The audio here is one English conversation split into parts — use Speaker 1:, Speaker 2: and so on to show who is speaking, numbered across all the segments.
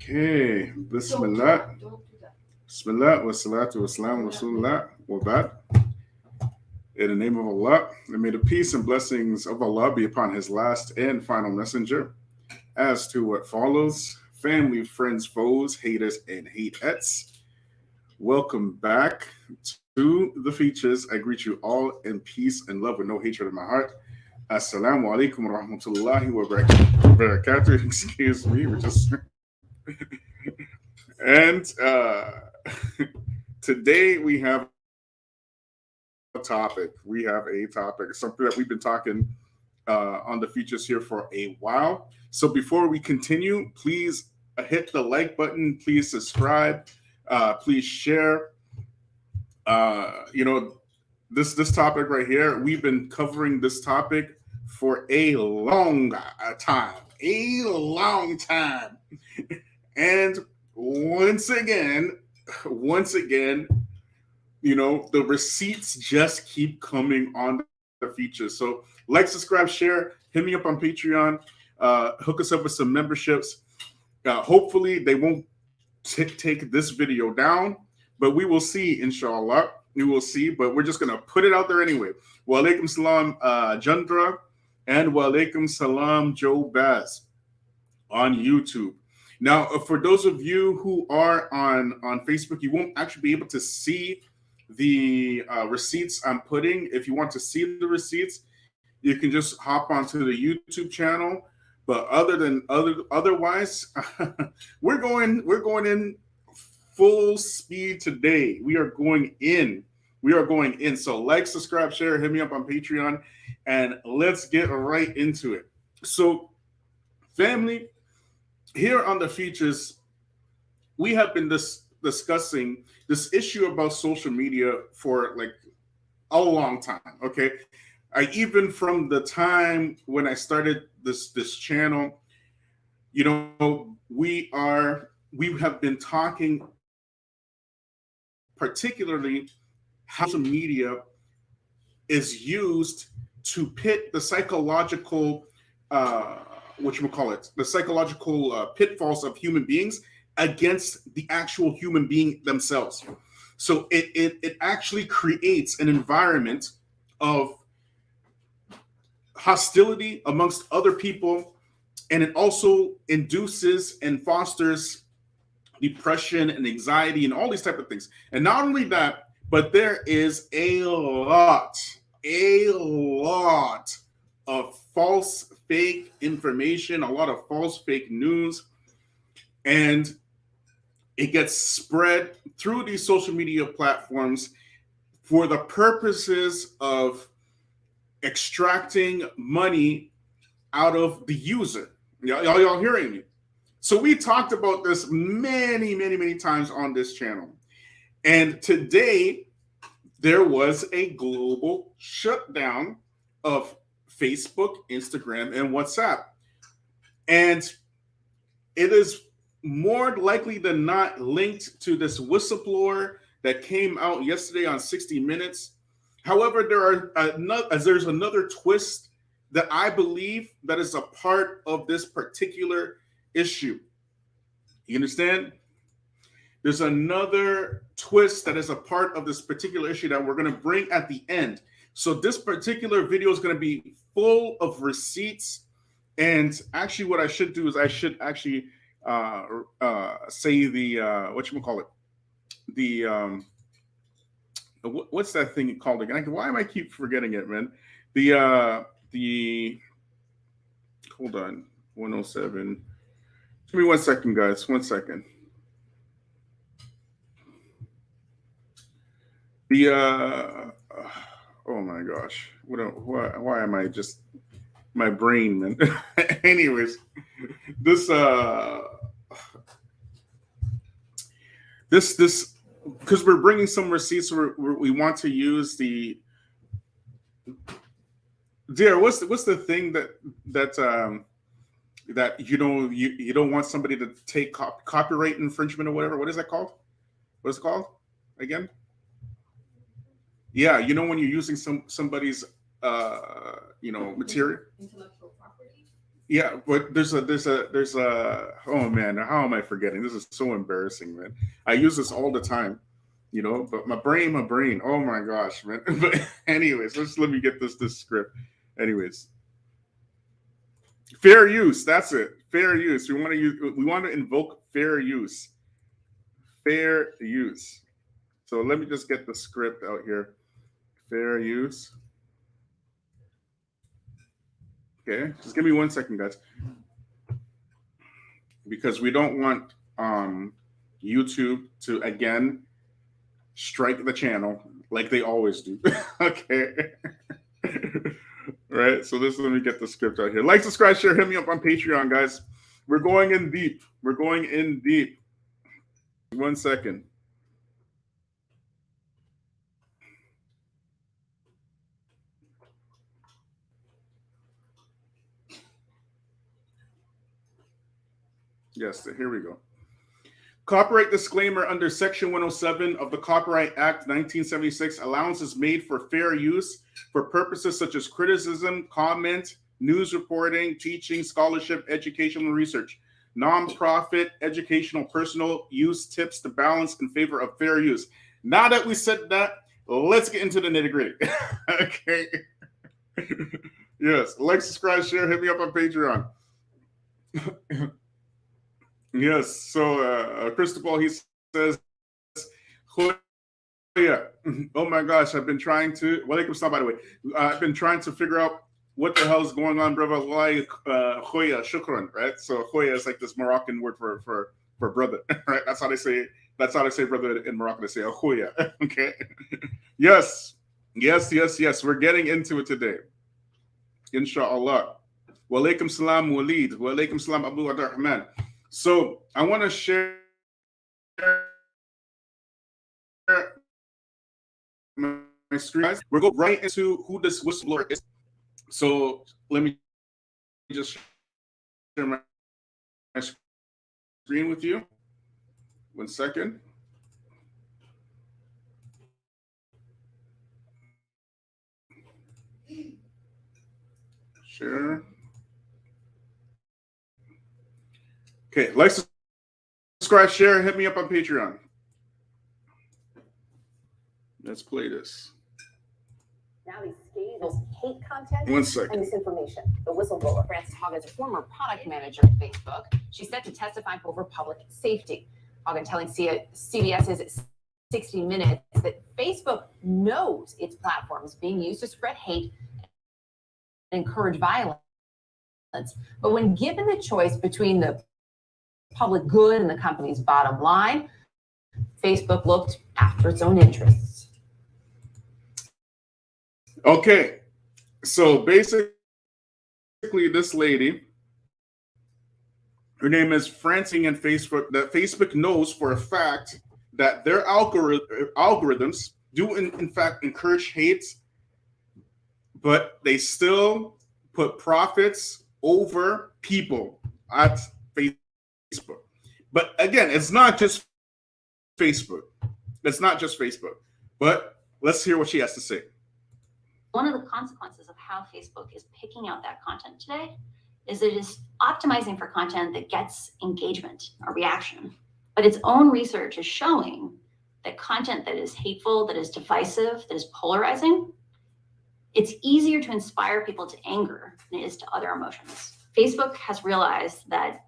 Speaker 1: Okay, Bismillah. Bismillah wa salatu wa salam wa rasulullah wa ba'd. In the name of Allah, and may the peace and blessings of Allah be upon His last and final messenger. As to what follows, family, friends, foes, haters, and hateettes, welcome back to the Feachaz. I greet you all in peace and love with no hatred in my heart. Assalamu alaikum wa rahmatullahi wa barakatuh. Excuse me, we're just. And today we have a topic. Something that we've been talking on the Feachaz here for a while. So before we continue, please hit the like button. Please subscribe. Please share. This topic right here. We've been covering this topic for a long time. And once again, the receipts just keep coming on the Feachaz. So like, subscribe, share, hit me up on Patreon, hook us up with some memberships. Hopefully they won't take this video down, but we will see, inshallah. We will see, but we're just going to put it out there anyway. Wa alaikum salam, Jandra, and wa alaikum salam, Joe Baz on YouTube. Now, for those of you who are on Facebook, you won't actually be able to see the receipts I'm putting. If you want to see the receipts, you can just hop onto the YouTube channel. But otherwise, we're going in full speed today. We are going in. So like, subscribe, share, hit me up on Patreon, and let's get right into it. So, family, here on the Feachaz, we have been discussing this issue about social media for like a long time. Okay, even from the time when I started this channel, we have been talking particularly how social media is used to pit the psychological the psychological pitfalls of human beings against the actual human being themselves. So it actually creates an environment of hostility amongst other people, and it also induces and fosters depression and anxiety and all these type of things. And not only that, but there is a lot of false fake information, a lot of false fake news, and it gets spread through these social media platforms for the purposes of extracting money out of the user. Y'all hearing me? So we talked about this many times on this channel. And today there was a global shutdown of Facebook, Instagram, and WhatsApp. And it is more likely than not linked to this whistleblower that came out yesterday on 60 Minutes. However, there's another twist that I believe that is a part of this particular issue. You understand? There's another twist that is a part of this particular issue that we're going to bring at the end. So this particular video is going to be full of receipts. And actually what I should do is I should actually say the, what's that thing called again? Why am I keep forgetting it, man? Hold on, 107. Give me 1 second, guys. 1 second. Oh my gosh. Why am I just my brain, man? Anyways, this because we're bringing some receipts, we want to use the dear. What's the thing that you don't want somebody to take copyright infringement or whatever? What is that called? What is it called again? Yeah, when you're using somebody's material.
Speaker 2: Intellectual property.
Speaker 1: Yeah, but there's a oh man, how am I forgetting? This is so embarrassing, man. I use this all the time, but my brain, oh my gosh, man. But anyways, let me get this script. Anyways, fair use, that's it. Fair use. We want to invoke fair use. Fair use. So let me just get the script out here. Fair use. Okay, just give me 1 second, guys, because we don't want YouTube to again strike the channel like they always do. Okay. Right. So let me get the script out here. Like, subscribe, share, hit me up on Patreon, guys. We're going in deep. We're going in deep. 1 second. Yes, here we go. Copyright disclaimer: under Section 107 of the Copyright Act 1976, allowance is made for fair use for purposes such as criticism, comment, news reporting, teaching, scholarship, educational research, nonprofit, educational, personal use tips to balance in favor of fair use. Now that we said that, let's get into the nitty-gritty. Okay. Yes. Like, subscribe, share, hit me up on Patreon. Yes. So Christopher, he says, yeah. Oh my gosh, I've been trying to. Walaikum salam, by the way. I've been trying to figure out what the hell is going on, brother. Khoya, shukran, right? So khoya is like this Moroccan word for brother, right? That's how they say. That's how they say brother in Morocco. They say khoya. Okay. Yes. We're getting into it today. Inshallah. Walaikum salam, Walid. Walaikum salam, Abu Abdurrahman. So I want to share my screen. We'll go right into who this whistleblower is. So let me just share my screen with you. 1 second. Share. Okay, like, subscribe, share, hit me up on Patreon. Let's play this.
Speaker 2: Now these scandals, hate content,
Speaker 1: 1 second.
Speaker 2: and misinformation. The whistleblower.
Speaker 3: Frances Haugen is a former product manager at Facebook. She's set to testify over public safety. Haugen telling CBS's 60 Minutes that Facebook knows its platform is being used to spread hate and encourage violence. But when given the choice between the public good and the company's bottom line, Facebook looked after its own interests.
Speaker 1: Okay, so basically this lady, her name is Francine, and Facebook knows for a fact that their algorithms do in fact encourage hate, but they still put profits over people at Facebook. But again, it's not just Facebook. It's not just Facebook. But let's hear what she has to say.
Speaker 4: One of the consequences of how Facebook is picking out that content today is it is optimizing for content that gets engagement or reaction. But its own research is showing that content that is hateful, that is divisive, that is polarizing, it's easier to inspire people to anger than it is to other emotions. Facebook has realized that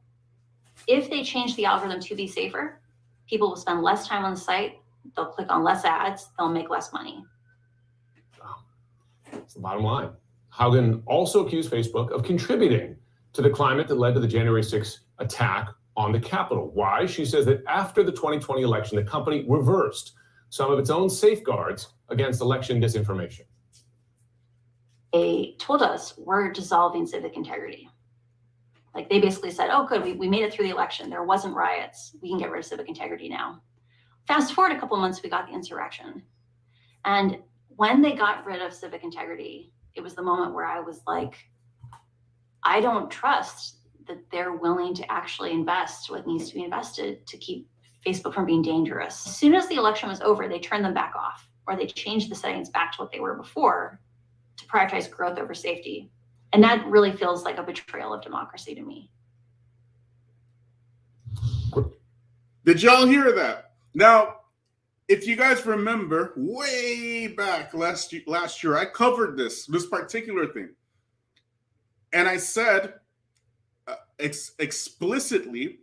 Speaker 4: if they change the algorithm to be safer, people will spend less time on the site, they'll click on less ads, they'll make less money.
Speaker 5: That's the bottom line. Haugen also accused Facebook of contributing to the climate that led to the January 6th attack on the Capitol. Why? She says that after the 2020 election, the company reversed some of its own safeguards against election disinformation.
Speaker 4: They told us we're dissolving civic integrity. Like they basically said, oh, good, we made it through the election. There wasn't riots. We can get rid of civic integrity now. Fast forward a couple of months, we got the insurrection. And when they got rid of civic integrity, it was the moment where I was like, I don't trust that they're willing to actually invest what needs to be invested to keep Facebook from being dangerous. As soon as the election was over, they turned them back off, or they changed the settings back to what they were before to prioritize growth over safety. And that really feels like a betrayal of democracy to me.
Speaker 1: Did y'all hear that? Now, if you guys remember, way back last year, I covered this particular thing. And I said explicitly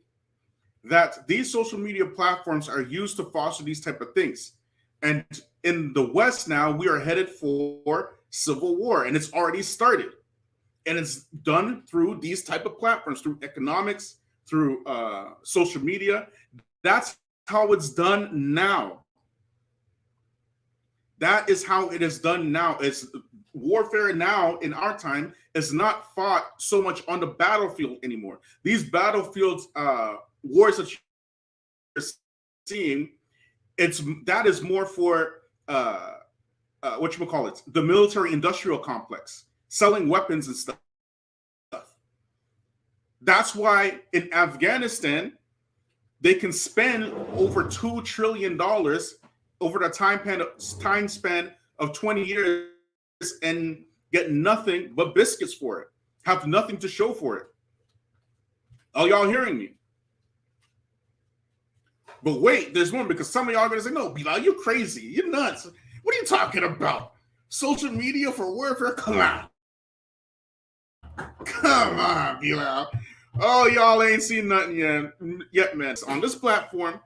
Speaker 1: that these social media platforms are used to foster these type of things. And in the West now, we are headed for civil war, and it's already started. And it's done through these type of platforms, through economics, through social media. That's how it's done now. That is how it is done now. It's warfare now in our time is not fought so much on the battlefield anymore. These battlefields, wars that you're seeing, that is more for the military industrial complex, selling weapons and stuff. That's why in Afghanistan they can spend over $2 trillion over the time span of 20 years and get nothing but biscuits for it, have nothing to show for it. Are y'all hearing me? But wait, there's one, because some of y'all are going to say, no, Bilal, you're crazy. You're nuts. What are you talking about? Social media for warfare? Come on. Come on, Bilal. Oh, y'all ain't seen nothing yet, man. On this platform,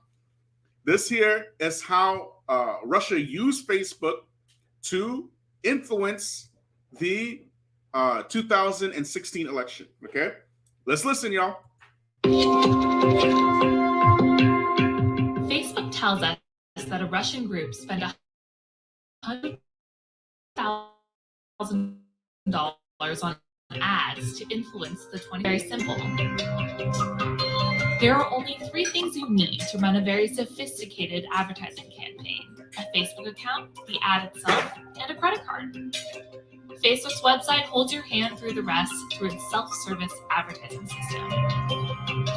Speaker 1: this here is how Russia used Facebook to influence the 2016 election. Okay? Let's listen, y'all.
Speaker 6: Facebook tells us that a Russian group spent $100,000 on ads to influence the 20. Very simple. There are only 3 things you need to run a very sophisticated advertising campaign: a Facebook account, the ad itself, and a credit card. Facebook's website holds your hand through the rest through its self-service advertising system.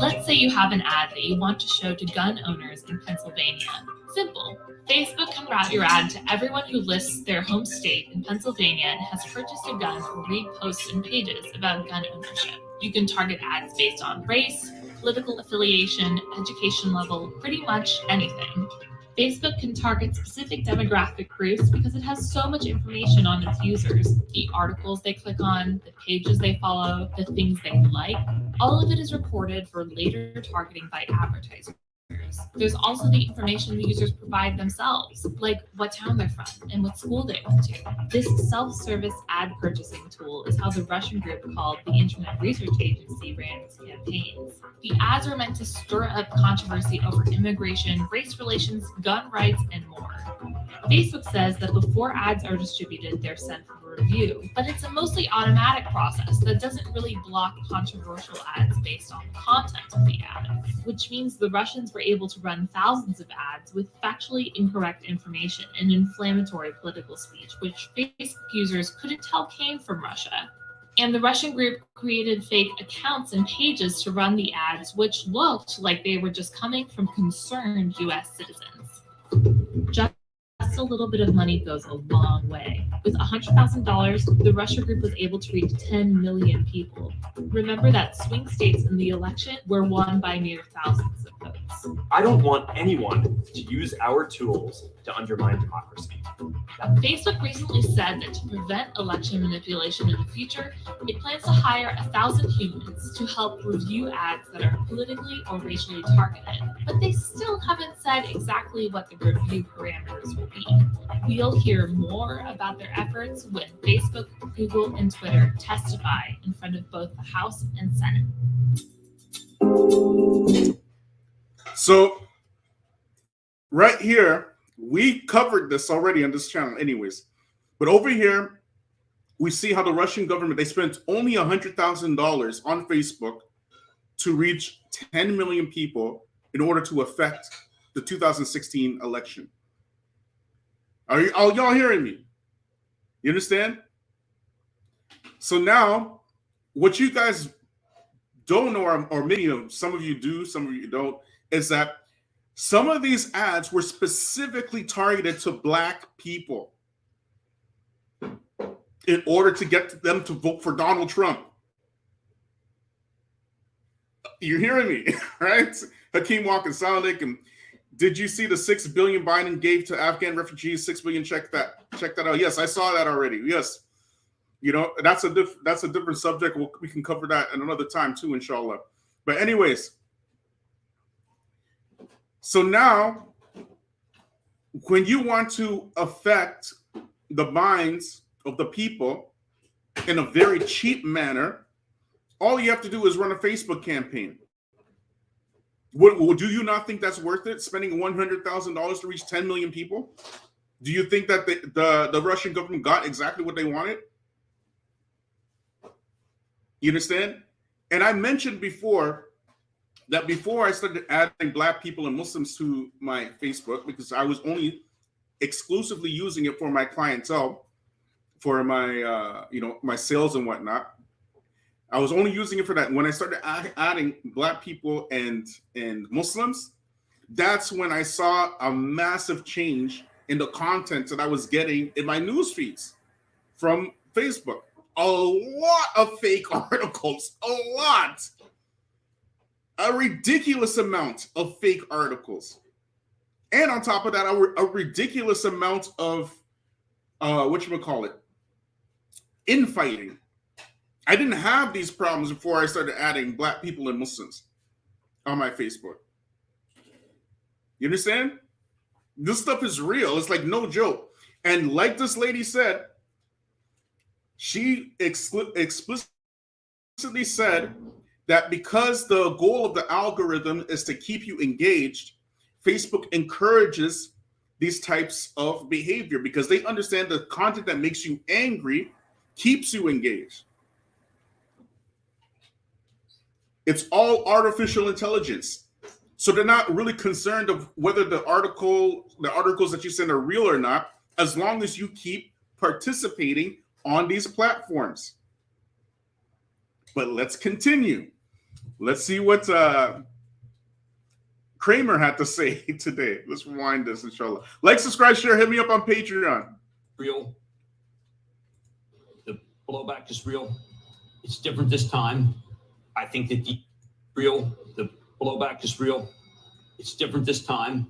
Speaker 6: Let's say you have an ad that you want to show to gun owners in Pennsylvania. Simple. Facebook can route your ad to everyone who lists their home state in Pennsylvania and has purchased a gun or read posts and pages about gun ownership. You can target ads based on race, political affiliation, education level, pretty much anything. Facebook can target specific demographic groups because it has so much information on its users: the articles they click on, the pages they follow, the things they like. All of it is recorded for later targeting by advertisers. There's also the information the users provide themselves, like what town they're from and what school they went to. This self-service ad purchasing tool is how the Russian group called the Internet Research Agency ran its campaigns. The ads were meant to stir up controversy over immigration, race relations, gun rights, and more. Facebook says that before ads are distributed, they're sent for review, but it's a mostly automatic process that doesn't really block controversial ads based on the content of the ad, which means the Russians were able to run thousands of ads with factually incorrect information and inflammatory political speech, which Facebook users couldn't tell came from Russia. And the Russian group created fake accounts and pages to run the ads, which looked like they were just coming from concerned US citizens. Just a little bit of money goes a long way. With $100,000, the Russia group was able to reach 10 million people. Remember that swing states in the election were won by mere thousands of votes.
Speaker 7: I don't want anyone to use our tools to undermine democracy.
Speaker 6: Facebook recently said that to prevent election manipulation in the future, it plans to hire 1,000 humans to help review ads that are politically or racially targeted. But they still haven't said exactly what the review parameters will be. We'll hear more about their efforts when Facebook, Google, and Twitter testify in front of both the House and Senate.
Speaker 1: So, right here, we covered this already on this channel anyways. But over here, we see how the Russian government, they spent only $100,000 on Facebook to reach 10 million people in order to affect the 2016 election. Are y'all hearing me? You understand? So now, what you guys don't know, or maybe some of you do, some of you don't, is that some of these ads were specifically targeted to Black people. in order to get them to vote for Donald Trump. You're hearing me, right? Hakeem Walker, Salaam Alaikum. Did you see the $6 billion Biden gave to Afghan refugees? $6 billion. Check that out. Yes, I saw that already. Yes, you know, that's a different subject. We can cover that at another time too, inshallah. But anyways, so now when you want to affect the minds of the people in a very cheap manner, all you have to do is run a Facebook campaign. Do you not think that's worth it? Spending $100,000 to reach 10 million people? Do you think that the Russian government got exactly what they wanted? You understand? And I mentioned before that before I started adding Black people and Muslims to my Facebook, because I was only exclusively using it for my clientele, for my my sales and whatnot. I was only using it for that. When I started adding Black people and Muslims, that's when I saw a massive change in the content that I was getting in my news feeds from Facebook. A lot of fake articles, a ridiculous amount of fake articles. And on top of that, a ridiculous amount of, infighting. I didn't have these problems before I started adding Black people and Muslims on my Facebook. You understand? This stuff is real. It's like no joke. And like this lady said, she explicitly said that because the goal of the algorithm is to keep you engaged, Facebook encourages these types of behavior because they understand the content that makes you angry keeps you engaged. It's all artificial intelligence. So they're not really concerned of whether the articles that you send are real or not, as long as you keep participating on these platforms. But let's continue. Let's see what Kramer had to say today. Let's rewind this, inshallah. Like, subscribe, share, hit me up on Patreon.
Speaker 8: Real. The blowback is real. It's different this time. I think that the blowback is real. It's different this time.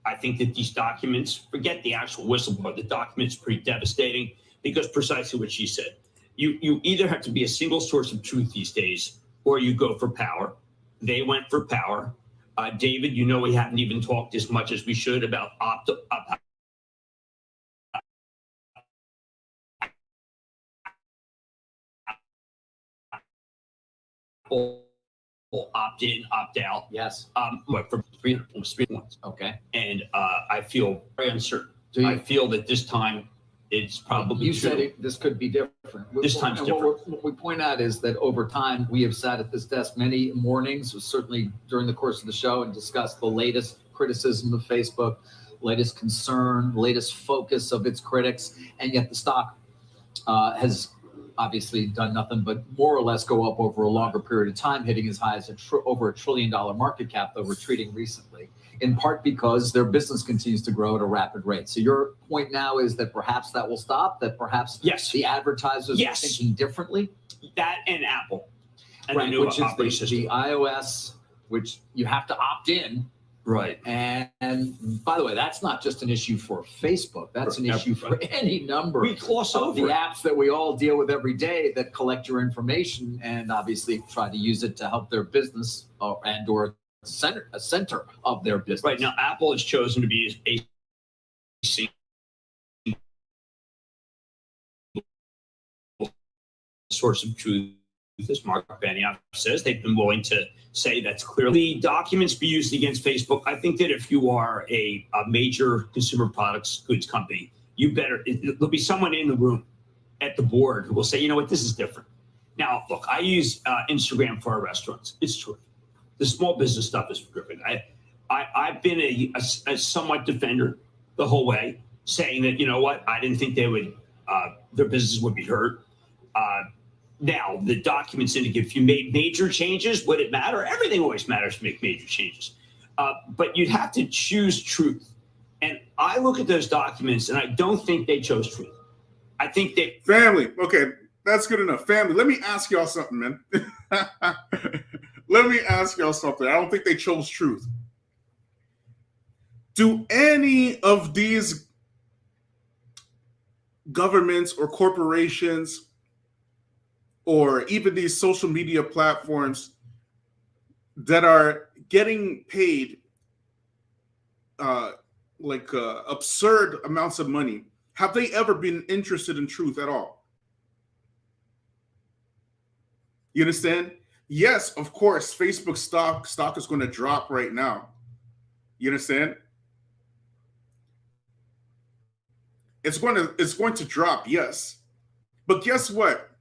Speaker 8: I think that these documents, forget the actual whistleblower, the document's pretty devastating because precisely what she said. You either have to be a single source of truth these days or you go for power. They went for power. David, you know we haven't even talked as much as we should about opt-in, opt-out.
Speaker 9: Yes.
Speaker 8: For 300 points.
Speaker 9: Okay.
Speaker 8: And I feel very uncertain. I feel that this time it's probably
Speaker 9: you said this could be different.
Speaker 8: This time's different.
Speaker 9: What we point out is that over time we have sat at this desk many mornings, certainly during the course of the show, and discussed the latest criticism of Facebook, latest concern, latest focus of its critics, and yet the stock has obviously done nothing but more or less go up over a longer period of time, hitting as high as over $1 trillion market cap, though retreating recently, in part because their business continues to grow at a rapid rate. So your point now is that perhaps that will stop, that perhaps the advertisers are thinking differently?
Speaker 8: That and Apple. And
Speaker 9: right, which is the iOS, which you have to opt in.
Speaker 8: Right.
Speaker 9: And by the way, that's not just an issue for Facebook. That's an issue for any number of the apps that we all deal with every day that collect your information and obviously try to use it to help their business or a center of their business.
Speaker 8: Right. Now, Apple has chosen to be a source of truth. As Mark Benioff says, they've been willing to say that's clearly documents be used against Facebook. I think that if you are a major consumer products goods company, there'll be someone in the room at the board who will say, you know what, this is different. Now, look, I use Instagram for our restaurants. It's true. The small business stuff is terrific. I've been a somewhat defender the whole way, saying that, you know what, I didn't think their business would be hurt. Now, the documents indicate if you made major changes, would it matter? Everything always matters to make major changes. But you'd have to choose truth. And I look at those documents, and I don't think they chose truth. I think that
Speaker 1: Family. Okay, that's good enough. Family, let me ask y'all something, man. Let me ask y'all something. I don't think they chose truth. Do any of these governments or corporations or even these social media platforms that are getting paid absurd amounts of money, have they ever been interested in truth at all? You understand? Yes, of course, Facebook stock is going to drop right now. You understand? It's going to drop, yes. But guess what?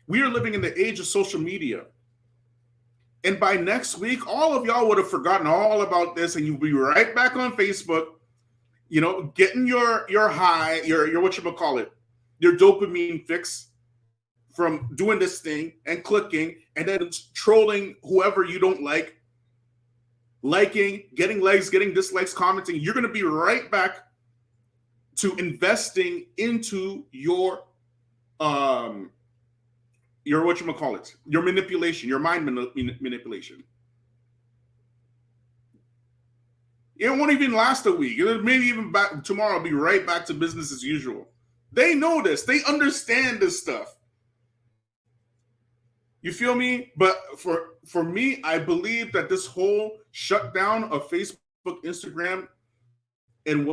Speaker 1: We are living in the age of social media. And by next week, all of y'all would have forgotten all about this, and you'll be right back on Facebook, you know, getting your high, your whatchamacallit, your dopamine fix from doing this thing and clicking and then trolling whoever you don't like, liking, getting likes, getting dislikes, commenting. You're going to be right back to investing into your whatchamacallit, your manipulation, your mind manipulation. It won't even last a week. Maybe even back tomorrow, I'll be right back to business as usual. They know this. They understand this stuff. You feel me? But for me, I believe that this whole shutdown of Facebook, Instagram, and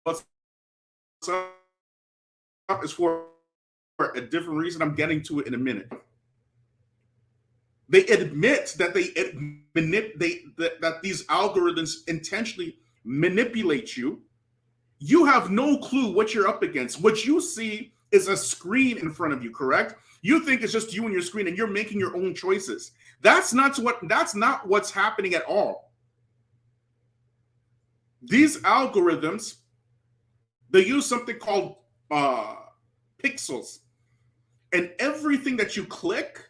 Speaker 1: what's up is for a different reason. I'm getting to it in a minute. They admit that that these algorithms intentionally manipulate you. You have no clue what you're up against. What you see is a screen in front of you, correct? You think it's just you and your screen and you're making your own choices. That's not what's happening at all. These algorithms, they use something called pixels. And everything that you click,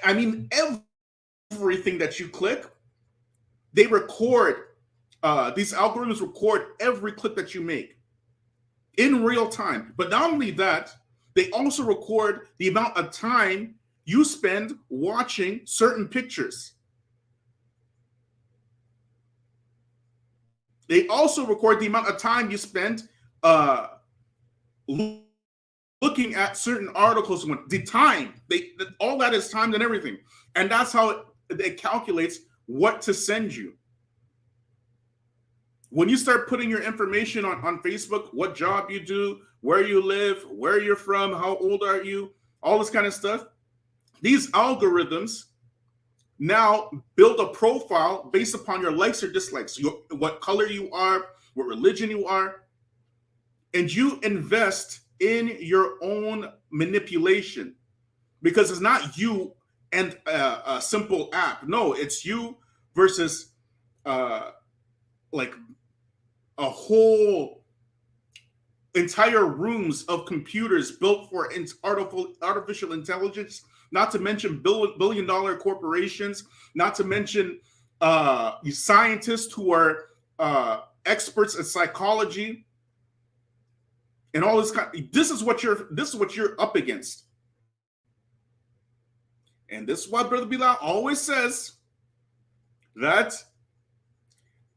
Speaker 1: everything that you click, they record, these algorithms record every click that you make in real time. But not only that, they also record the amount of time you spend watching certain pictures. They also record the amount of time you spend looking at certain articles. The time, all that is timed and everything. And that's how it calculates what to send you. When you start putting your information on Facebook, what job you do, where you live, where you're from, how old are you, all this kind of stuff, these algorithms now build a profile based upon your likes or dislikes, what color you are, what religion you are, and you invest in your own manipulation, because it's not you and a simple app. No, it's you versus like a whole entire rooms of computers built for artificial intelligence, not to mention billion-dollar corporations, not to mention scientists who are experts in psychology and all this this is what you're up against. And this is why Brother Bilal always says that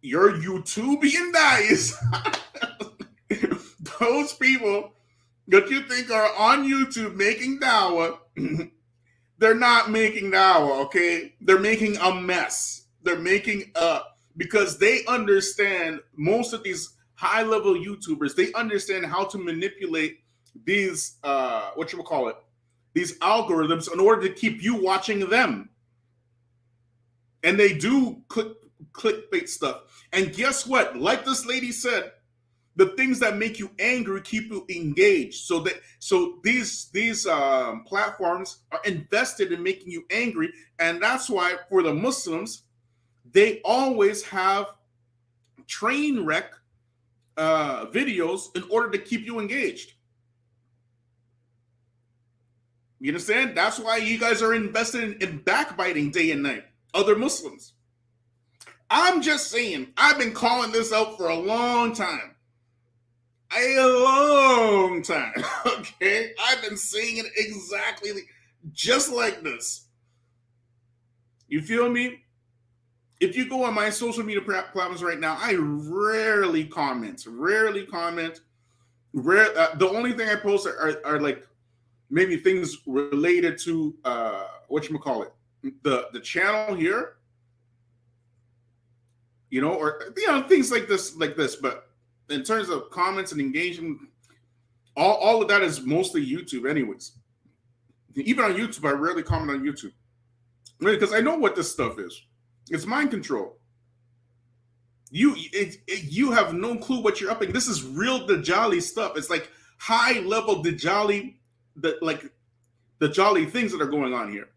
Speaker 1: your YouTubian guys, those people that you think are on YouTube making dawah, they're not making dawah, okay? They're making a mess. They're making because they understand, most of these high-level YouTubers, they understand how to manipulate these these algorithms in order to keep you watching them. And they do clickbait stuff. And guess what? Like this lady said, the things that make you angry keep you engaged. So these platforms are invested in making you angry, and that's why for the Muslims, they always have train wreck videos in order to keep you engaged. You understand? That's why you guys are invested in backbiting day and night, other Muslims. I'm just saying, I've been calling this out for a long time. a long time. Okay, I've been saying it exactly just like this. You feel me? If you go on my social media platforms right now, I rarely comment. The only thing I post are like maybe things related to whatchamacallit, the channel here, you know, or things like this. But in terms of comments and engagement, all of that is mostly YouTube, anyways. Even on YouTube, I rarely comment on YouTube, really, because I know what this stuff is. It's mind control. You have no clue what you're up against. This is real Dajjali stuff. It's like high level Dajjali, the Dajjali things that are going on here.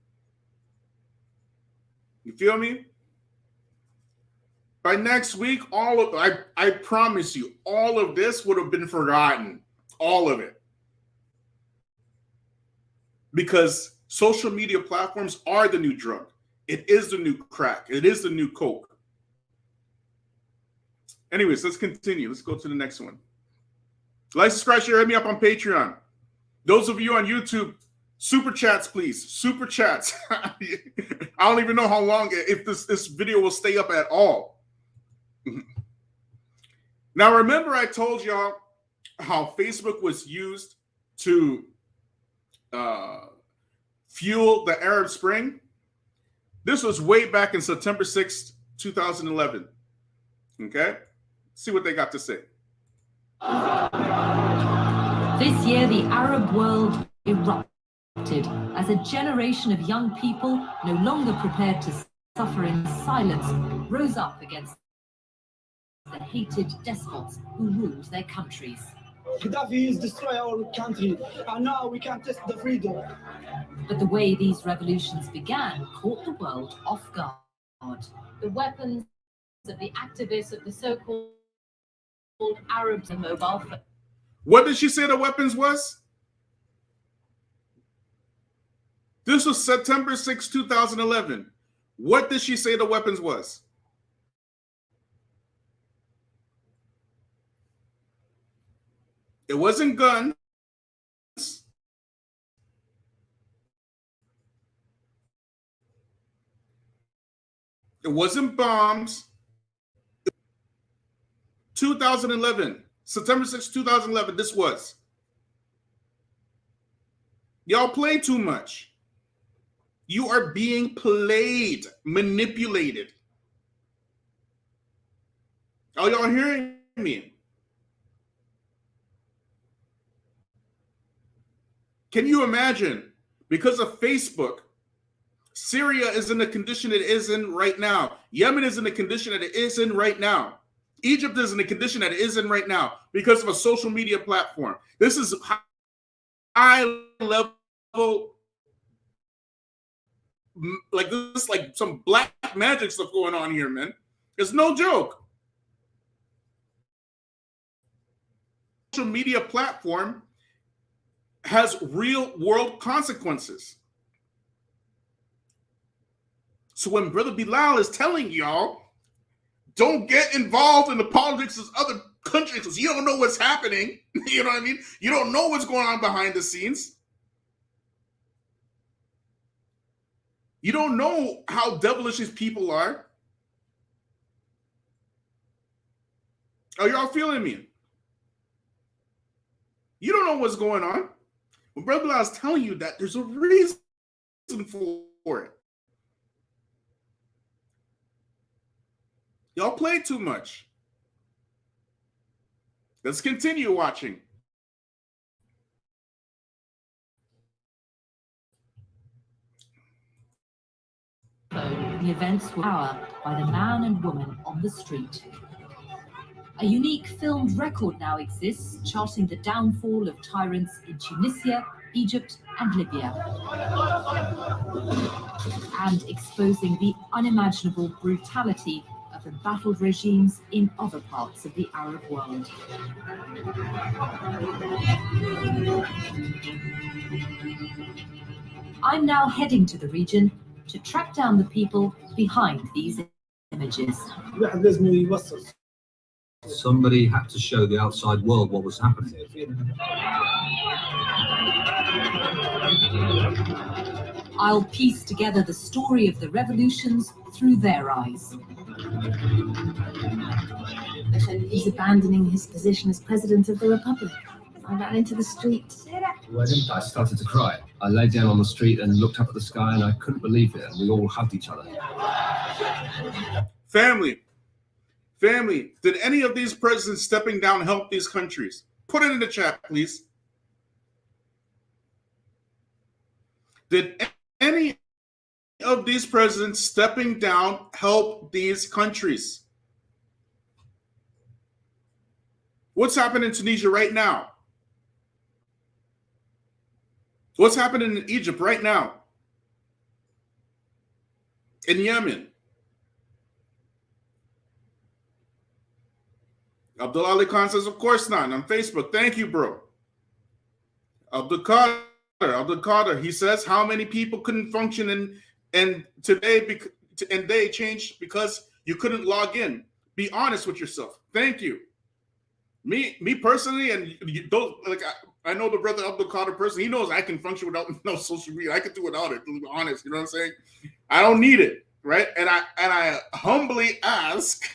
Speaker 1: You feel me? By next week, I promise you, all of this would have been forgotten. All of it. Because social media platforms are the new drug. It is the new crack. It is the new coke. Anyways, let's continue. Let's go to the next one. Like, subscribe, share, hit me up on Patreon. Those of you on YouTube, super chats, please. Super chats. I don't even know how long, if this video will stay up at all. Now, remember I told y'all how Facebook was used to fuel the Arab Spring? This was way back in September 6th, 2011. Okay? See what they got to say.
Speaker 10: This year, the Arab world erupted as a generation of young people, no longer prepared to suffer in silence, rose up against the hated despots who ruled their countries.
Speaker 11: Gaddafi is destroying our country, and now we can test the freedom.
Speaker 10: But the way these revolutions began caught the world off guard.
Speaker 6: The weapons of the activists of the so-called Arabs and mobile phones.
Speaker 1: What did she say the weapons was? This was September 6, 2011. What did she say the weapons was? It wasn't guns. It wasn't bombs. 2011, September 6, 2011, this was. Y'all play too much. You are being played, manipulated. Are y'all hearing me? Can you imagine? Because of Facebook, Syria is in the condition it is in right now. Yemen is in the condition that it is in right now. Egypt is in the condition that it is in right now because of a social media platform. This is high level, like this, like some black magic stuff going on here, man. It's no joke. Social media platform has real world consequences. So when Brother Bilal is telling y'all, don't get involved in the politics of other countries because you don't know what's happening. You know what I mean? You don't know what's going on behind the scenes. You don't know how devilish these people are. Are y'all feeling me? You don't know what's going on. When Brother Bilal is telling you that, there's a reason for it. Y'all play too much. Let's continue watching.
Speaker 10: The events were powered by the man and woman on the street. A unique filmed record now exists, charting the downfall of tyrants in Tunisia, Egypt, and Libya, and exposing the unimaginable brutality of embattled regimes in other parts of the Arab world. I'm now heading to the region to track down the people behind these images.
Speaker 12: Somebody had to show the outside world what was happening.
Speaker 10: I'll piece together the story of the revolutions through their eyes. He's abandoning his position as president of the republic. I ran into the street.
Speaker 12: I started to cry. I lay down on the street and looked up at the sky, and I couldn't believe it. And we all hugged each other.
Speaker 1: Family, did any of these presidents stepping down help these countries? Put it in the chat, please. Did any of these presidents stepping down help these countries? What's happening in Tunisia right now? What's happening in Egypt right now? In Yemen? Abdul Ali Khan says, of course not, on Facebook. Thank you, bro. Abdul Qadir, he says, how many people couldn't function and today and they changed because you couldn't log in. Be honest with yourself. Thank you. Me personally, and you don't like. I know the brother Abdul Qadir person. He knows I can function without no social media. I can do without it. To be honest, you know what I'm saying? I don't need it, right? And I humbly ask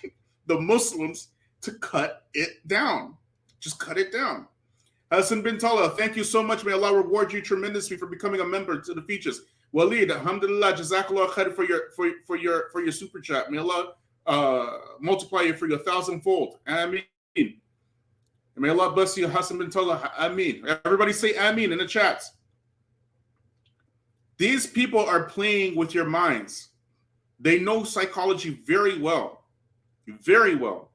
Speaker 1: the Muslims to cut it down. Just cut it down. Hassan bin Talha, thank you so much. May Allah reward you tremendously for becoming a member to the Feachaz. Walid, alhamdulillah, jazakallah khair for your super chat. May Allah multiply you for your 1,000-fold. Ameen. May Allah bless you, Hassan bin Talha. Ameen. Everybody say Ameen in the chats. These people are playing with your minds. They know psychology very well. Very well.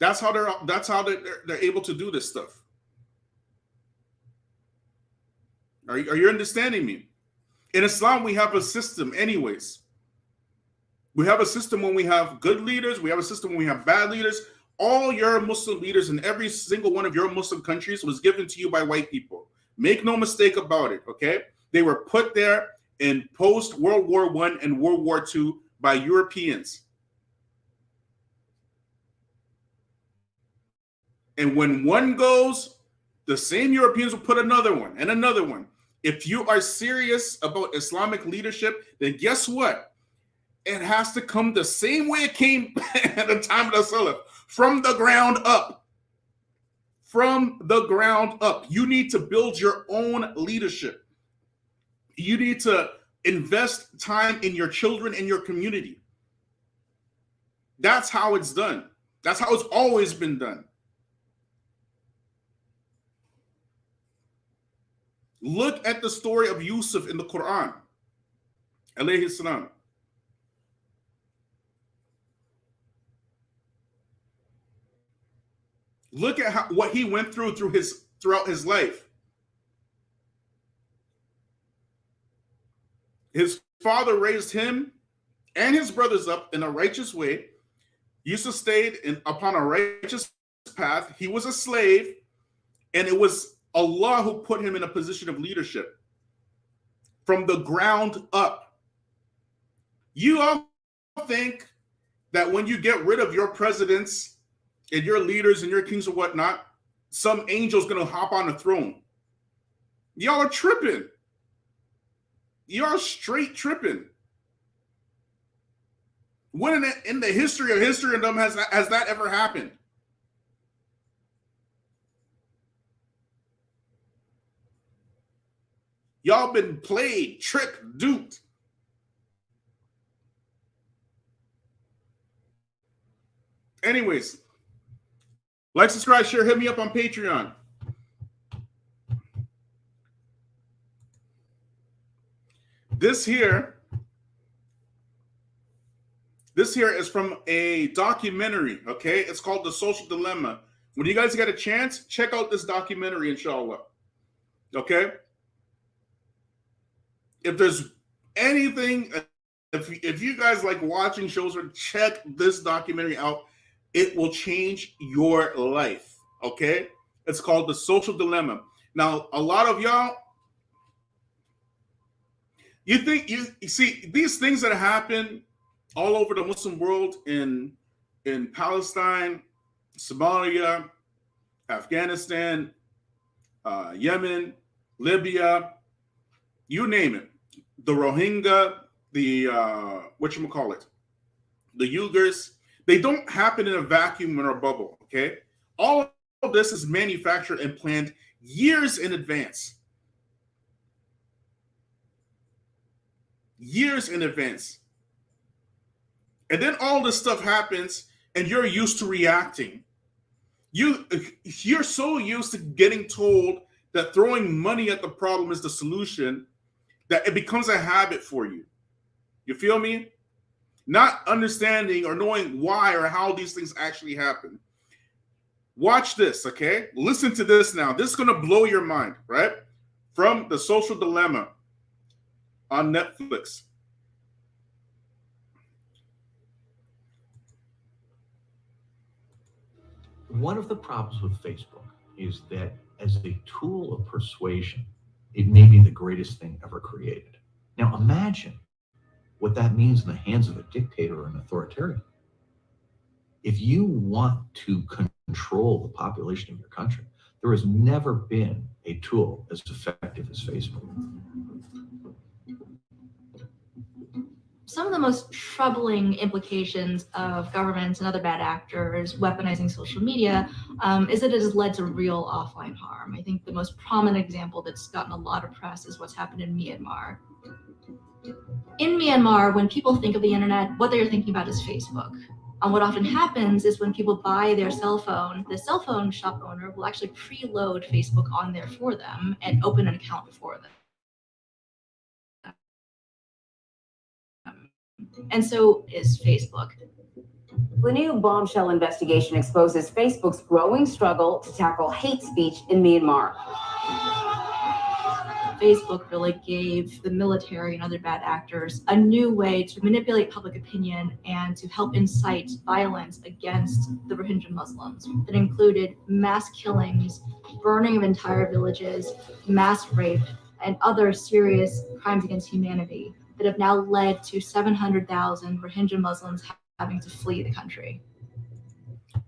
Speaker 1: That's how they're able to do this stuff. Are you understanding me? In Islam, we have a system anyways. We have a system when we have good leaders. We have a system when we have bad leaders. All your Muslim leaders in every single one of your Muslim countries was given to you by white people. Make no mistake about it, okay? They were put there in post-World War I and World War II by Europeans. And when one goes, the same Europeans will put another one and another one. If you are serious about Islamic leadership, then guess what? It has to come the same way it came at the time of the Salaf, from the ground up. From the ground up. You need to build your own leadership. You need to invest time in your children and your community. That's how it's done. That's how it's always been done. Look at the story of Yusuf in the Quran, alayhi salam. Look at what he went through throughout his life. His father raised him and his brothers up in a righteous way. Yusuf stayed upon a righteous path. He was a slave, and it was Allah who put him in a position of leadership from the ground up. You all think that when you get rid of your presidents and your leaders and your kings or whatnot, some angel's going to hop on the throne. Y'all are tripping. Y'all straight tripping. When in the history of them has that ever happened? Y'all been played, tricked, duped. Anyways, like, subscribe, share, hit me up on Patreon. This here is from a documentary, okay? It's called The Social Dilemma. When you guys get a chance, check out this documentary, inshallah. Okay? If there's anything, if you guys like watching shows, or check this documentary out, it will change your life, okay? It's called The Social Dilemma. Now, a lot of y'all, you think you see these things that happen all over the Muslim world in Palestine, Somalia, Afghanistan, Yemen, Libya, you name it. The Rohingya, the whatchamacallit, the Uyghurs, they don't happen in a vacuum or a bubble, okay? All of this is manufactured and planned years in advance. Years in advance. And then all this stuff happens and you're used to reacting. You're so used to getting told that throwing money at the problem is the solution that it becomes a habit for you. You feel me? Not understanding or knowing why or how these things actually happen. Watch this, okay? Listen to this now. This is going to blow your mind, right? From The Social Dilemma on Netflix.
Speaker 13: One of the problems with Facebook is that as a tool of persuasion, it may be the greatest thing ever created. Now imagine what that means in the hands of a dictator or an authoritarian. If you want to control the population of your country, there has never been a tool as effective as Facebook.
Speaker 14: Some of the most troubling implications of governments and other bad actors weaponizing social media is that it has led to real offline harm. I think the most prominent example that's gotten a lot of press is what's happened in Myanmar. In Myanmar, when people think of the internet, what they're thinking about is Facebook. And what often happens is when people buy their cell phone, the cell phone shop owner will actually preload Facebook on there for them and open an account for them. And so is Facebook.
Speaker 15: The new bombshell investigation exposes Facebook's growing struggle to tackle hate speech in Myanmar.
Speaker 14: Facebook really gave the military and other bad actors a new way to manipulate public opinion and to help incite violence against the Rohingya Muslims. That included mass killings, burning of entire villages, mass rape, and other serious crimes against humanity that have now led to 700,000 Rohingya Muslims having to flee the country.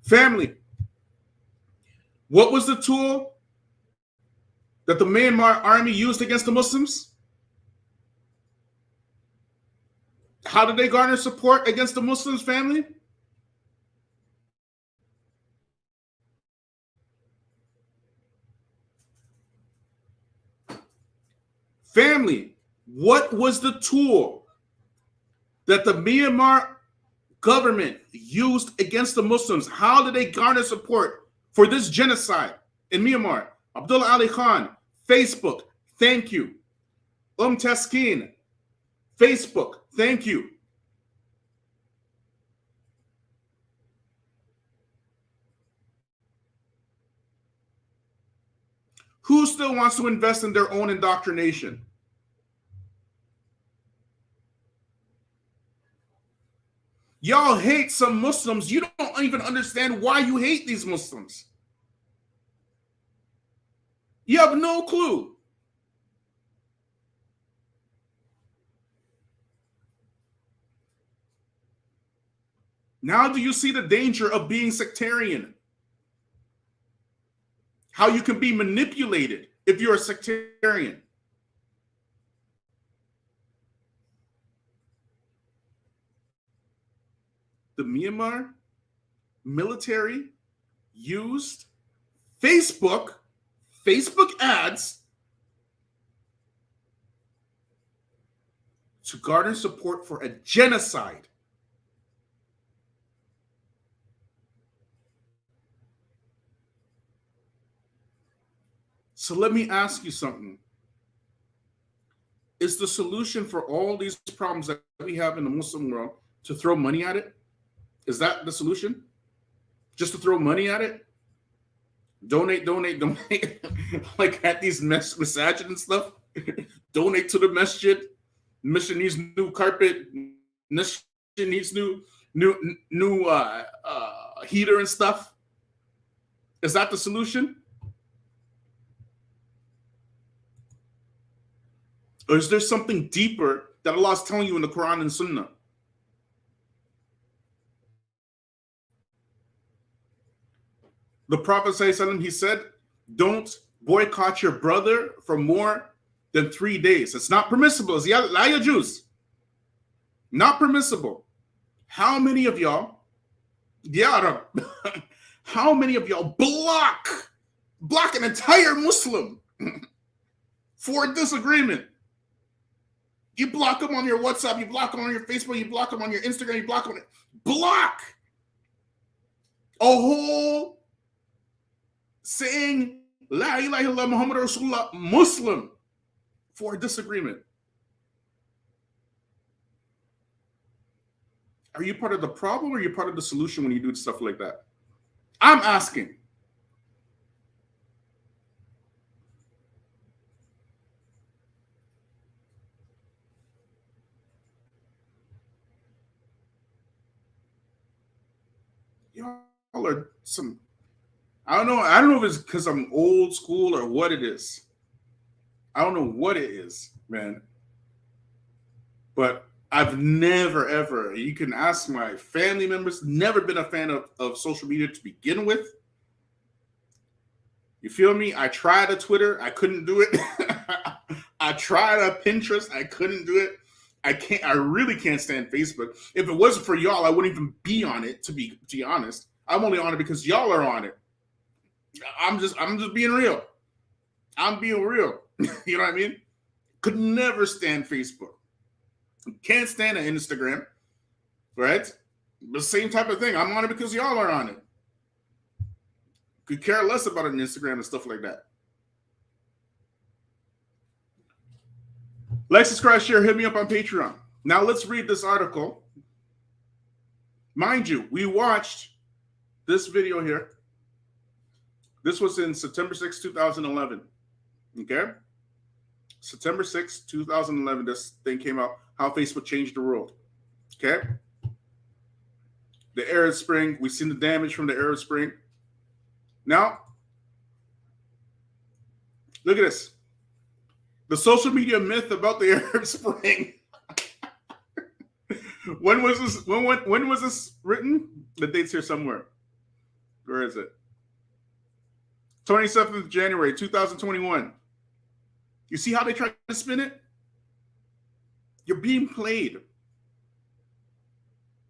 Speaker 1: Family, what was the tool that the Myanmar army used against the Muslims? How did they garner support against the Muslims, family? Family, what was the tool that the Myanmar government used against the Muslims? How did they garner support for this genocide in Myanmar? Abdullah Ali Khan, Facebook, thank you. Taskin, Facebook, thank you. Who still wants to invest in their own indoctrination? Y'all hate some Muslims. You don't even understand why you hate these Muslims. You have no clue. Now do you see the danger of being sectarian? How you can be manipulated if you're a sectarian. The Myanmar military used Facebook ads to garner support for a genocide. So let me ask you something. Is the solution for all these problems that we have in the Muslim world to throw money at it? Is that the solution? Just to throw money at it? Donate. Like at these masajid and stuff. Donate to the masjid. Mission needs new carpet. Mission needs new heater and stuff. Is that the solution? Or is there something deeper that Allah is telling you in the Quran and Sunnah? The Prophet ﷺ, he said, don't boycott your brother for more than 3 days. It's not permissible. It's la yajuz. Not permissible. How many of y'all, how many of y'all block an entire Muslim for a disagreement? You block them on your WhatsApp, you block them on your Facebook, you block them on your Instagram, you block them on block a whole saying La ilaha illallah Muhammad Rasulullah Muslim for a disagreement. Are you part of the problem or are you part of the solution when you do stuff like that? I'm asking. Y'all are some, I don't know if it's because I'm old school or what it is. I don't know what it is, man. But I've never, ever, you can ask my family members, never been a fan of social media to begin with. You feel me? I tried a Twitter, I couldn't do it. I tried a Pinterest, I couldn't do it. I really can't stand Facebook. If it wasn't for y'all, I wouldn't even be on it, to be honest. I'm only on it because y'all are on it. I'm just being real. I'm being real. You know what I mean? Could never stand Facebook. Can't stand an Instagram, right? The same type of thing. I'm on it because y'all are on it. Could care less about an Instagram and stuff like that. Like, subscribe, share, hit me up on Patreon. Now let's read this article. Mind you, we watched this video here. This was in September 6, 2011. Okay? September 6, 2011, this thing came out, how Facebook changed the world. Okay? The Arab Spring, we've seen the damage from the Arab Spring. Now, look at this. The social media myth about the Arab Spring. When was this? When was this written? The date's here somewhere. Where is it? 27th of January, 2021. You see how they try to spin it? You're being played.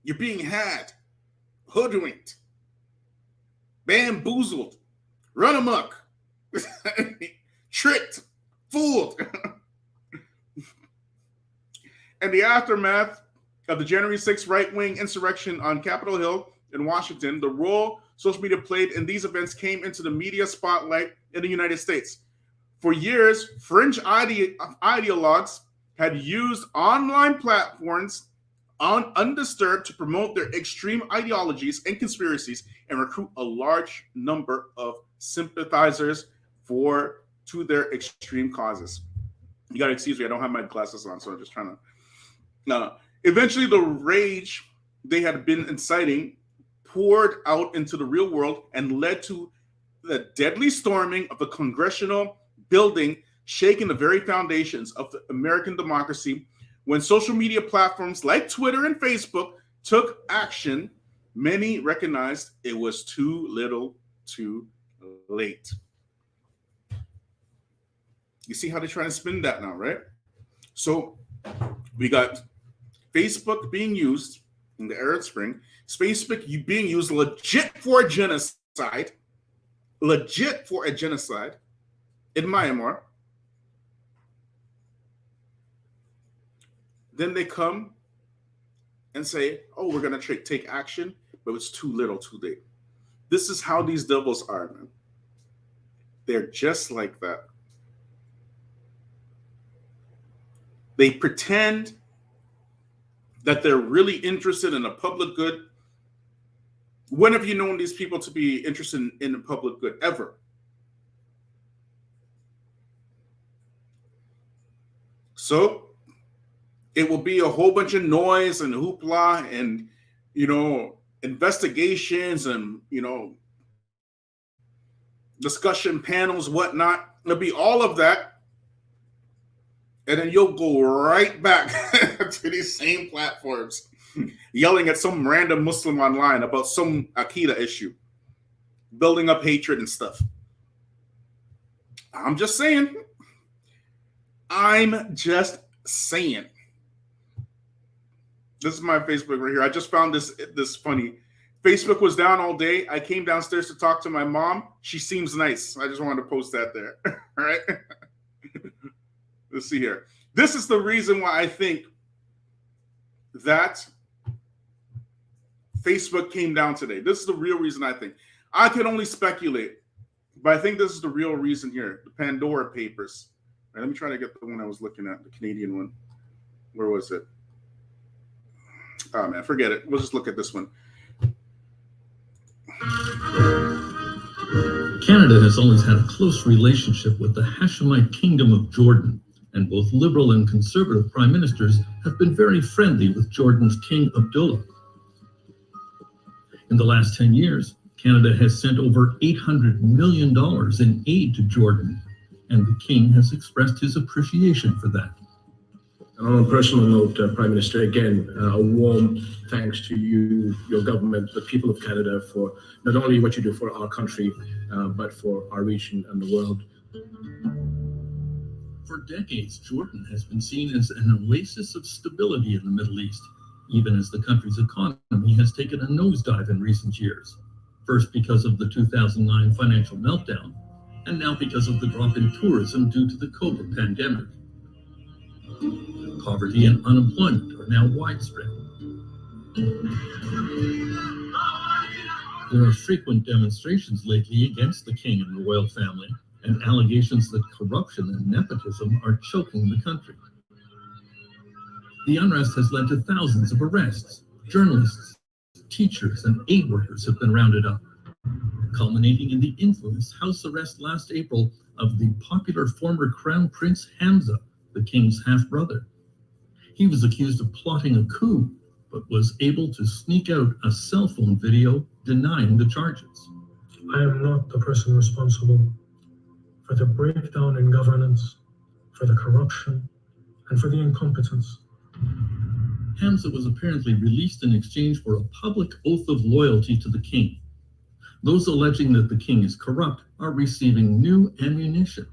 Speaker 1: You're being had, hoodwinked, bamboozled, run amok, tricked, fooled. In the aftermath of the January 6th right-wing insurrection on Capitol Hill in Washington, the role social media played in these events came into the media spotlight in the United States. For years, fringe ideologues had used online platforms undisturbed to promote their extreme ideologies and conspiracies and recruit a large number of sympathizers to their extreme causes. You got to excuse me, I don't have my glasses on, so I'm just trying to... Eventually, the rage they had been inciting poured out into the real world and led to the deadly storming of the congressional building, shaking the very foundations of the American democracy. When social media platforms like Twitter and Facebook took action, many recognized it was too little, too late. You see how they're trying to spin that now, right? So we got Facebook being used in the Arab Spring. Facebook being used legit for a genocide in Myanmar. Then they come and say, oh, we're going to take action, but it's too little, too late. This is how these devils are, man. They're just like that. They pretend that they're really interested in the public good. When have you known these people to be interested in the public good, ever? So it will be a whole bunch of noise and hoopla and, investigations and, discussion panels, whatnot. It'll be all of that. And then you'll go right back to these same platforms, yelling at some random Muslim online about some Aqidah issue, building up hatred and stuff. I'm just saying. This is my Facebook right here. I just found this funny. Facebook was down all day. I came downstairs to talk to my mom. She seems nice. I just wanted to post that there. All right. Let's see here. This is the reason why I think that Facebook came down today. This is the real reason I think. I can only speculate, but I think this is the real reason here. The Pandora Papers. All right, let me try to get the one I was looking at, the Canadian one. Where was it? Oh, man, forget it. We'll just look at this one.
Speaker 16: Canada has always had a close relationship with the Hashemite Kingdom of Jordan, and both liberal and conservative prime ministers have been very friendly with Jordan's King Abdullah. In the last 10 years, Canada has sent over $800 million in aid to Jordan, and the King has expressed his appreciation for that.
Speaker 12: And on a personal note, Prime Minister, again, a warm thanks to you, your government, the people of Canada for not only what you do for our country, but for our region and the world.
Speaker 16: For decades, Jordan has been seen as an oasis of stability in the Middle East, even as the country's economy has taken a nosedive in recent years. First because of the 2009 financial meltdown, and now because of the drop in tourism due to the COVID pandemic. Poverty and unemployment are now widespread. There are frequent demonstrations lately against the king and the royal family, and allegations that corruption and nepotism are choking the country. The unrest has led to thousands of arrests. Journalists, teachers, and aid workers have been rounded up, culminating in the infamous house arrest last April of the popular former Crown Prince Hamza, the king's half-brother. He was accused of plotting a coup, but was able to sneak out a cell phone video denying the charges.
Speaker 17: I am not the person responsible for the breakdown in governance, for the corruption, and for the incompetence.
Speaker 16: Hamza was apparently released in exchange for a public oath of loyalty to the king. Those alleging that the king is corrupt are receiving new ammunition.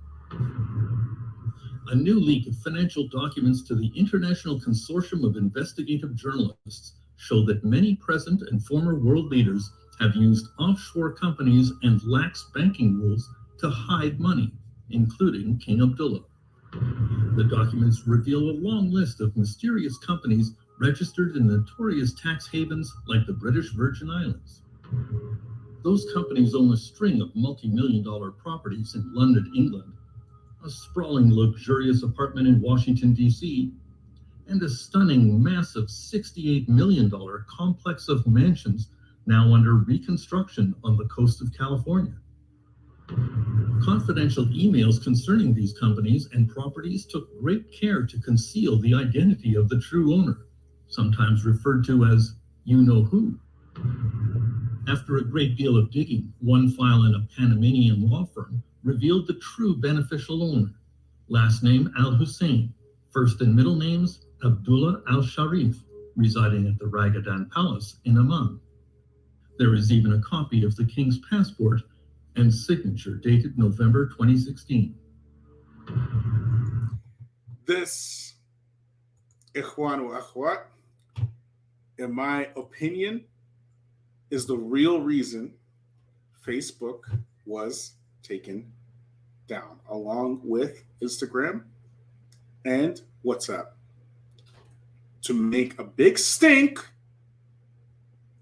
Speaker 16: A new leak of financial documents to the International Consortium of Investigative Journalists show that many present and former world leaders have used offshore companies and lax banking rules to hide money, including King Abdullah. The documents reveal a long list of mysterious companies registered in notorious tax havens like the British Virgin Islands. Those companies own a string of multi-million-dollar properties in London, England, a sprawling, luxurious apartment in Washington, D.C., and a stunning, massive $68 million complex of mansions now under reconstruction on the coast of California. Confidential emails concerning these companies and properties took great care to conceal the identity of the true owner, sometimes referred to as you-know-who. After a great deal of digging, one file in a Panamanian law firm revealed the true beneficial owner, last name Al-Hussein, first and middle names Abdullah Al-Sharif, residing at the Ragadan Palace in Amman. There is even a copy of the king's passport and signature dated November 2016.
Speaker 1: This, Ikhwan wa Akhwat, in my opinion, is the real reason Facebook was taken down, along with Instagram and WhatsApp, to make a big stink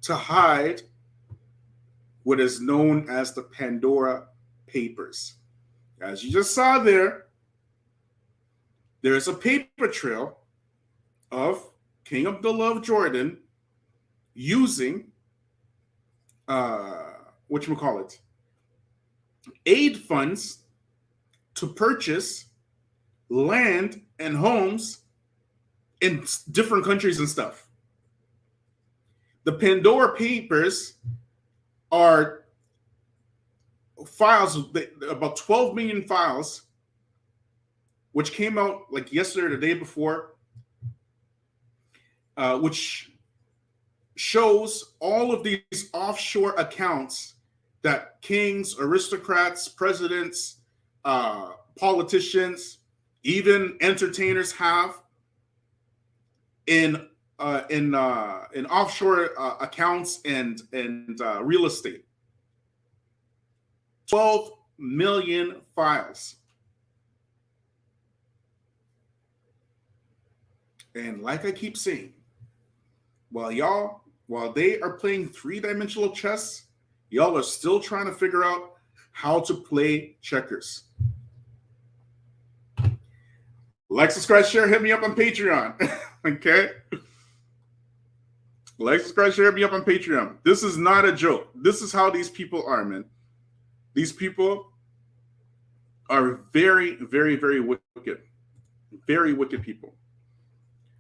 Speaker 1: to hide what is known as the Pandora Papers. As you just saw there, there's a paper trail of King Abdullah of Jordan using aid funds to purchase land and homes in different countries and stuff. The Pandora Papers are files, about 12 million files, which came out like yesterday or the day before, which shows all of these offshore accounts that kings, aristocrats, presidents, politicians, even entertainers have in offshore accounts and real estate. 12 million files. And like I keep saying, while they are playing three-dimensional chess, y'all are still trying to figure out how to play checkers. Like, subscribe, share, hit me up on Patreon. Okay? Like, subscribe, share, hit me up on Patreon. This is not a joke. This is how these people are, man. These people are very, very, very wicked. Very wicked people.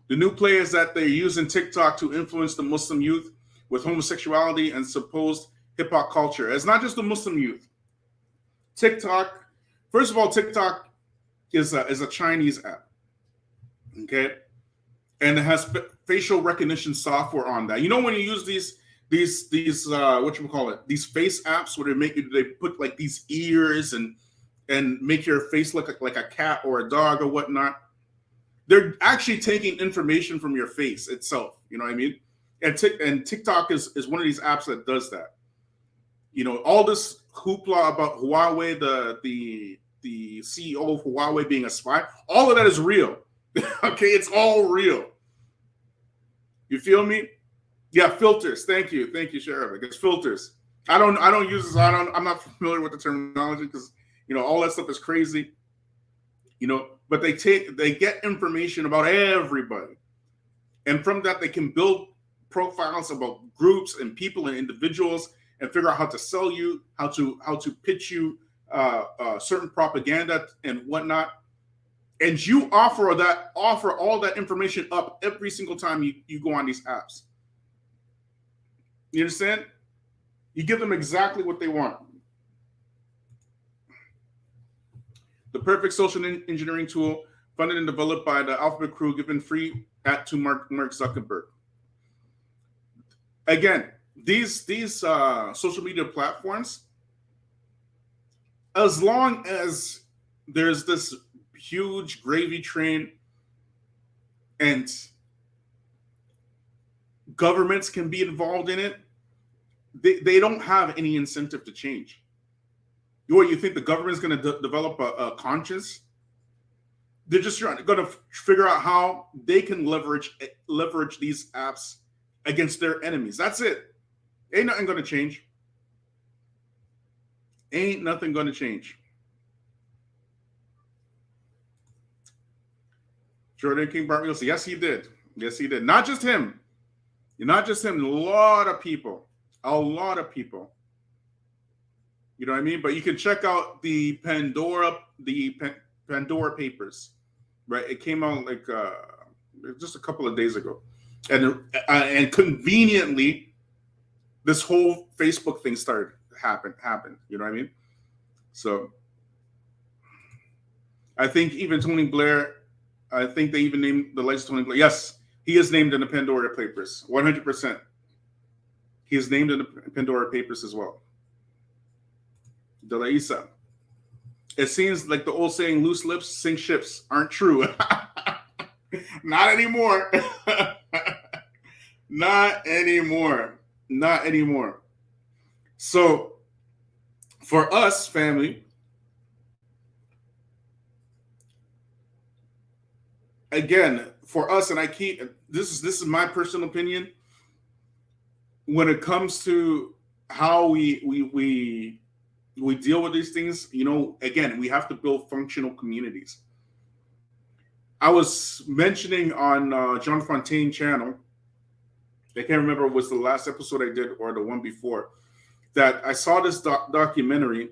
Speaker 1: The new play is that they're using TikTok to influence the Muslim youth with homosexuality and supposed hip-hop culture. It's not just the Muslim youth. TikTok, first of all, TikTok is a Chinese app, okay? And it has facial recognition software on that. You know when you use these these face apps where they put like these ears and make your face look like a cat or a dog or whatnot. They're actually taking information from your face itself. You know what I mean? And TikTok is one of these apps that does that. You know, all this hoopla about Huawei, the CEO of Huawei being a spy, all of that is real. Okay, it's all real. You feel me? Yeah, filters. Thank you, Sheriff. It's filters. I don't use this. I'm not familiar with the terminology because all that stuff is crazy. But they get information about everybody, and from that they can build profiles about groups and people and individuals, and figure out how to sell you, how to pitch you certain propaganda and whatnot. And you offer all that information up every single time you go on these apps. You understand? You give them exactly what they want. The perfect social engineering tool, funded and developed by the Alphabet crew, given free to Mark Zuckerberg. Again, these social media platforms, as long as there's this huge gravy train and governments can be involved in it, they don't have any incentive to change. You think the government is going to develop a conscience? They're just going to figure out how they can leverage these apps against their enemies. That's it. Ain't nothing going to change. Ain't nothing going to change. Jordan King Bartmuller, yes, he did. Yes, he did. Not just him. Not just him. A lot of people. A lot of people. You know what I mean? But you can check out the Pandora Papers, right? It came out like just a couple of days ago, and conveniently, this whole Facebook thing happened. You know what I mean? So I think even Tony Blair, I think they even named the latest Tony Blair. Yes, he is named in the Pandora Papers, 100%. He is named in the Pandora Papers as well. De La Isa. It seems like the old saying, loose lips sink ships, aren't true. Not anymore. Not anymore. Not anymore. So for us, family, again, for us, and this is my personal opinion, when it comes to how we deal with these things, again, we have to build functional communities. I was mentioning on John Fontaine channel, I can't remember if it was the last episode I did or the one before, that I saw this documentary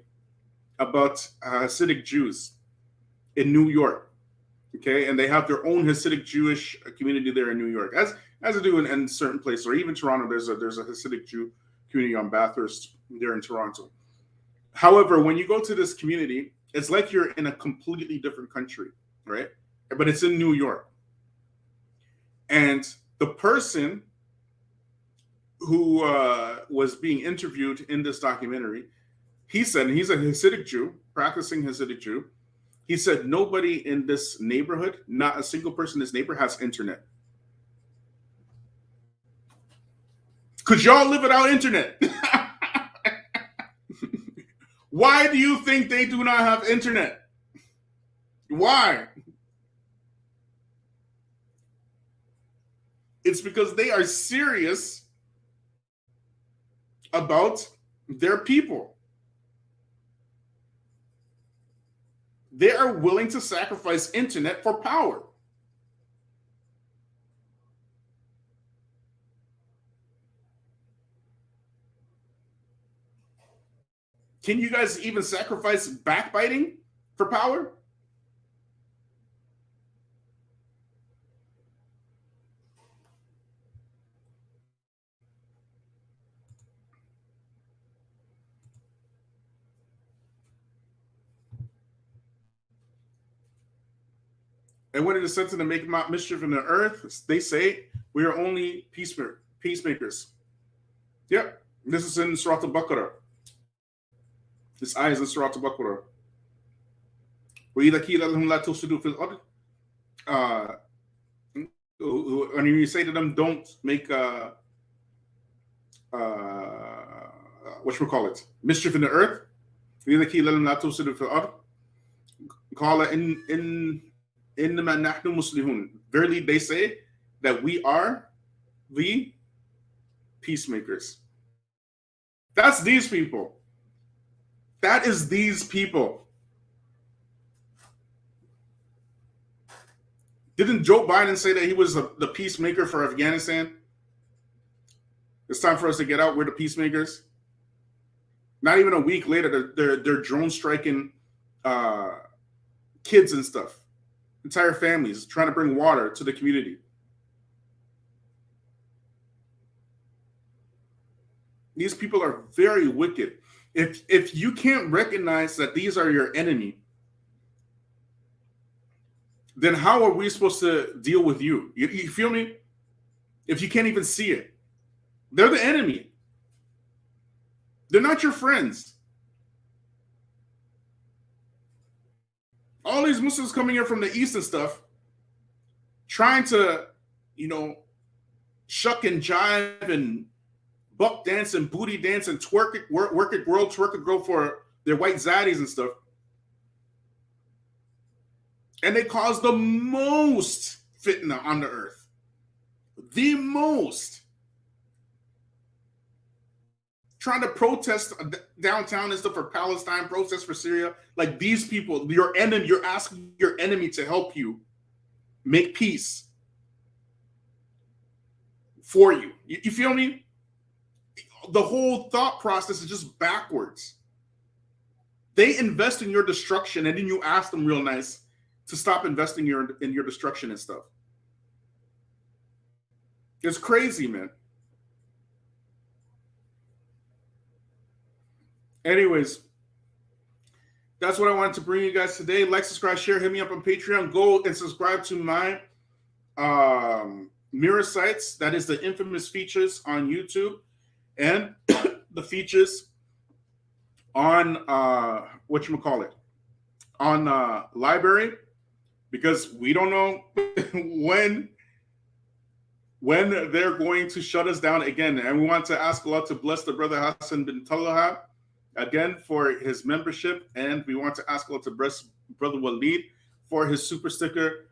Speaker 1: about Hasidic Jews in New York. Okay, and they have their own Hasidic Jewish community there in New York, as they do in certain places, or even Toronto. There's a Hasidic Jew community on Bathurst there in Toronto. However, when you go to this community, it's like you're in a completely different country. right? But it's in New York. And the person who was being interviewed in this documentary, he said, and he's a Hasidic Jew, practicing Hasidic Jew. He said, nobody in this neighborhood, not a single person in this neighborhood has internet. Could y'all live without internet? Why do you think they do not have internet? Why? It's because they are serious about their people. They are willing to sacrifice internet for power. Can you guys even sacrifice backbiting for power? And when it is sent to make mischief in the earth, they say we are only peacemakers. Yep, this is in Surah Al-Baqarah. This ayah is in Surah Al-Baqarah. وَإِذَا قِيلَ لَهُمْ لَا تُفْسِدُوا فِي الْأَرْضِ, and you say to them, don't make mischief in the earth. وَإِذَا قِيلَ لَهُمْ لَا تُفْسِدُوا فِي الْأَرْضِ قَالَ إِنَّمَا نَحْنُ مُصْلِحُونَ. Verily, they say that we are the peacemakers. That's these people. That is these people. Didn't Joe Biden say that he was the peacemaker for Afghanistan? It's time for us to get out. We're the peacemakers. Not even a week later, they're drone striking kids and stuff. Entire families trying to bring water to the community. These people are very wicked. If you can't recognize that these are your enemy, then how are we supposed to deal with you? You feel me? If you can't even see it, they're the enemy. They're not your friends. All these Muslims coming here from the East and stuff, trying to, shuck and jive and buck dance and booty dance and twerk it, work it, twerk it, girl for their white zaddies and stuff. And they cause the most fitna on the earth. The most. Trying to protest downtown and stuff for Palestine, protest for Syria. Like these people, your enemy, you're asking your enemy to help you make peace for you. You feel me? The whole thought process is just backwards. They invest in your destruction, and then you ask them real nice to stop investing in your destruction and stuff. It's crazy, man. Anyways, that's what I wanted to bring you guys today. Like, subscribe, share, hit me up on Patreon. Go and subscribe to my mirror sites. That is the infamous Feachaz on YouTube and the Feachaz on on Library, because we don't know when they're going to shut us down again. And we want to ask Allah to bless the brother Hassan bin Talha again for his membership, and we want to ask Allah to bless brother Walid for his super sticker.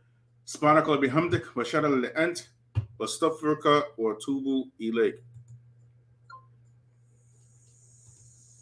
Speaker 1: Subhanaka bihamdik wa shara li ant wa astaghfiruka wa atubu ilayk.